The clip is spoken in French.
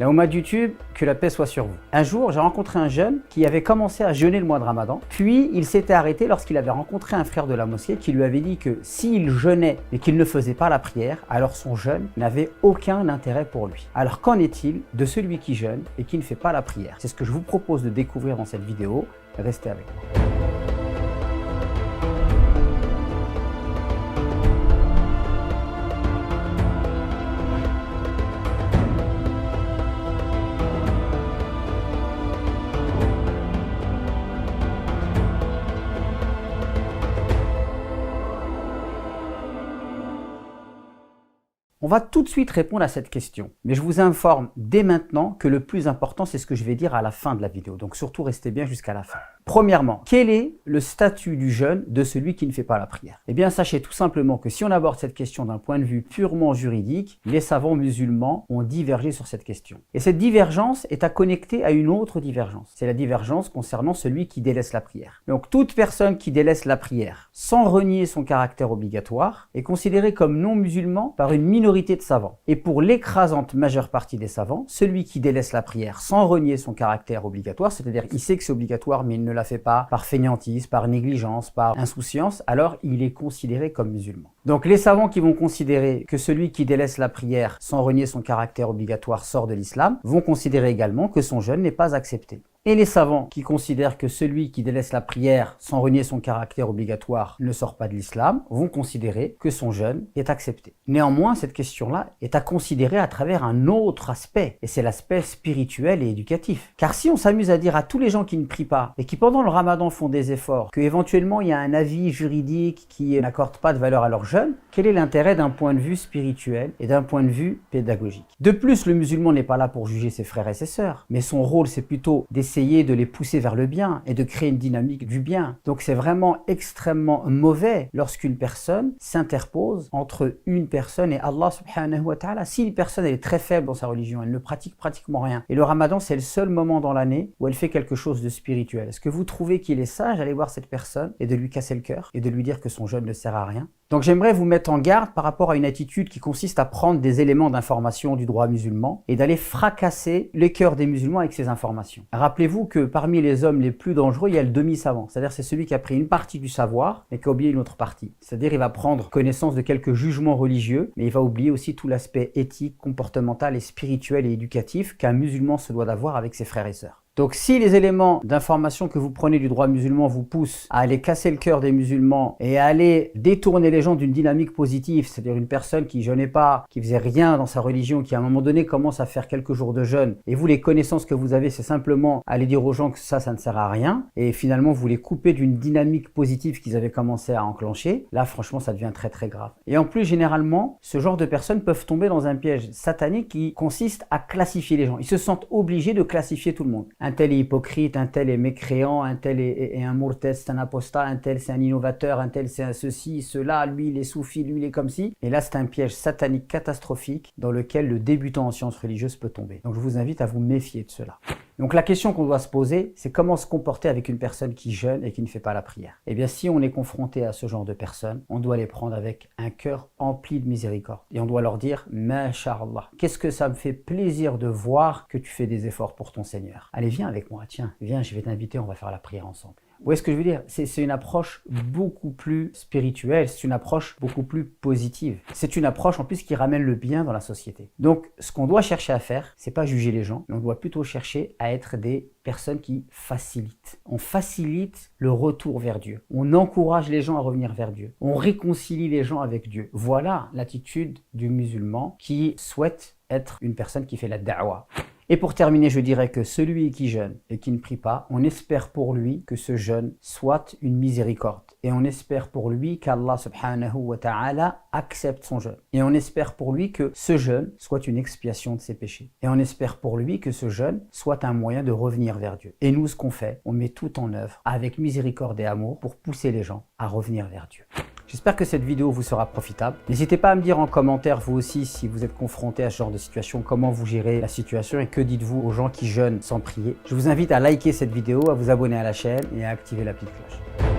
La Oumma de YouTube, que la paix soit sur vous. Un jour, j'ai rencontré un jeune qui avait commencé à jeûner le mois de Ramadan, puis il s'était arrêté lorsqu'il avait rencontré un frère de la mosquée qui lui avait dit que s'il jeûnait mais qu'il ne faisait pas la prière, alors son jeûne n'avait aucun intérêt pour lui. Alors qu'en est-il de celui qui jeûne et qui ne fait pas la prière? C'est ce que je vous propose de découvrir dans cette vidéo. Restez avec moi. On va tout de suite répondre à cette question, mais je vous informe dès maintenant que le plus important, c'est ce que je vais dire à la fin de la vidéo, donc surtout restez bien jusqu'à la fin. Premièrement, quel est le statut du jeûne de celui qui ne fait pas la prière? Eh bien, sachez tout simplement que si on aborde cette question d'un point de vue purement juridique, les savants musulmans ont divergé sur cette question. Et cette divergence est à connecter à une autre divergence. C'est la divergence concernant celui qui délaisse la prière. Donc, toute personne qui délaisse la prière sans renier son caractère obligatoire est considérée comme non musulman par une minorité de savants. Et pour l'écrasante majeure partie des savants, celui qui délaisse la prière sans renier son caractère obligatoire, c'est-à-dire il sait que c'est obligatoire mais il ne la fait pas par fainéantise, par négligence, par insouciance, alors il est considéré comme musulman. Donc les savants qui vont considérer que celui qui délaisse la prière sans renier son caractère obligatoire sort de l'islam, vont considérer également que son jeûne n'est pas accepté. Et les savants qui considèrent que celui qui délaisse la prière sans renier son caractère obligatoire ne sort pas de l'islam, vont considérer que son jeûne est accepté. Néanmoins, cette question-là est à considérer à travers un autre aspect, et c'est l'aspect spirituel et éducatif. Car si on s'amuse à dire à tous les gens qui ne prient pas, et qui pendant le ramadan font des efforts, qu'éventuellement il y a un avis juridique qui n'accorde pas de valeur à leur jeûne, quel est l'intérêt d'un point de vue spirituel et d'un point de vue pédagogique? De plus, le musulman n'est pas là pour juger ses frères et ses sœurs, mais son rôle c'est plutôt d'essayer de les pousser vers le bien et de créer une dynamique du bien. Donc c'est vraiment extrêmement mauvais lorsqu'une personne s'interpose entre une personne et Allah subhanahu wa ta'ala. Si une personne elle est très faible dans sa religion, elle ne pratique pratiquement rien, et le ramadan c'est le seul moment dans l'année où elle fait quelque chose de spirituel, est-ce que vous trouvez qu'il est sage d'aller voir cette personne et de lui casser le cœur et de lui dire que son jeûne ne sert à rien? Donc j'aimerais vous mettre en garde par rapport à une attitude qui consiste à prendre des éléments d'information du droit musulman et d'aller fracasser les cœurs des musulmans avec ces informations. Rappelez-vous que parmi les hommes les plus dangereux, il y a le demi-savant. C'est-à-dire c'est celui qui a pris une partie du savoir mais qui a oublié une autre partie. C'est-à-dire il va prendre connaissance de quelques jugements religieux, mais il va oublier aussi tout l'aspect éthique, comportemental et spirituel et éducatif qu'un musulman se doit d'avoir avec ses frères et sœurs. Donc si les éléments d'information que vous prenez du droit musulman vous poussent à aller casser le cœur des musulmans et à aller détourner les gens d'une dynamique positive, c'est-à-dire une personne qui jeûnait pas, qui faisait rien dans sa religion, qui à un moment donné commence à faire quelques jours de jeûne, et vous les connaissances que vous avez c'est simplement aller dire aux gens que ça ne sert à rien, et finalement vous les coupez d'une dynamique positive qu'ils avaient commencé à enclencher, là franchement ça devient très très grave. Et en plus généralement, ce genre de personnes peuvent tomber dans un piège satanique qui consiste à classifier les gens. Ils se sentent obligés de classifier tout le monde. Un tel est hypocrite, un tel est mécréant, un tel est un mourtad, c'est un apostat, un tel c'est un innovateur, un tel c'est un ceci, cela, lui il est soufi, lui il est comme ci. Et là c'est un piège satanique catastrophique dans lequel le débutant en sciences religieuses peut tomber. Donc je vous invite à vous méfier de cela. Donc la question qu'on doit se poser, c'est comment se comporter avec une personne qui jeûne et qui ne fait pas la prière. Eh bien si on est confronté à ce genre de personnes, on doit les prendre avec un cœur empli de miséricorde. Et on doit leur dire, Masha'Allah, qu'est-ce que ça me fait plaisir de voir que tu fais des efforts pour ton Seigneur. Allez, viens avec moi, tiens, viens, je vais t'inviter, on va faire la prière ensemble. Vous voyez ce que je veux dire? C'est une approche beaucoup plus spirituelle, c'est une approche beaucoup plus positive. C'est une approche en plus qui ramène le bien dans la société. Donc ce qu'on doit chercher à faire, c'est pas juger les gens, mais on doit plutôt chercher à être des personnes qui facilitent. On facilite le retour vers Dieu. On encourage les gens à revenir vers Dieu. On réconcilie les gens avec Dieu. Voilà l'attitude du musulman qui souhaite être une personne qui fait la da'wa. Et pour terminer, je dirais que celui qui jeûne et qui ne prie pas, on espère pour lui que ce jeûne soit une miséricorde. Et on espère pour lui qu'Allah subhanahu wa ta'ala accepte son jeûne. Et on espère pour lui que ce jeûne soit une expiation de ses péchés. Et on espère pour lui que ce jeûne soit un moyen de revenir vers Dieu. Et nous, ce qu'on fait, on met tout en œuvre avec miséricorde et amour pour pousser les gens à revenir vers Dieu. J'espère que cette vidéo vous sera profitable. N'hésitez pas à me dire en commentaire, vous aussi, si vous êtes confronté à ce genre de situation, comment vous gérez la situation et que dites-vous aux gens qui jeûnent sans prier. Je vous invite à liker cette vidéo, à vous abonner à la chaîne et à activer la petite cloche.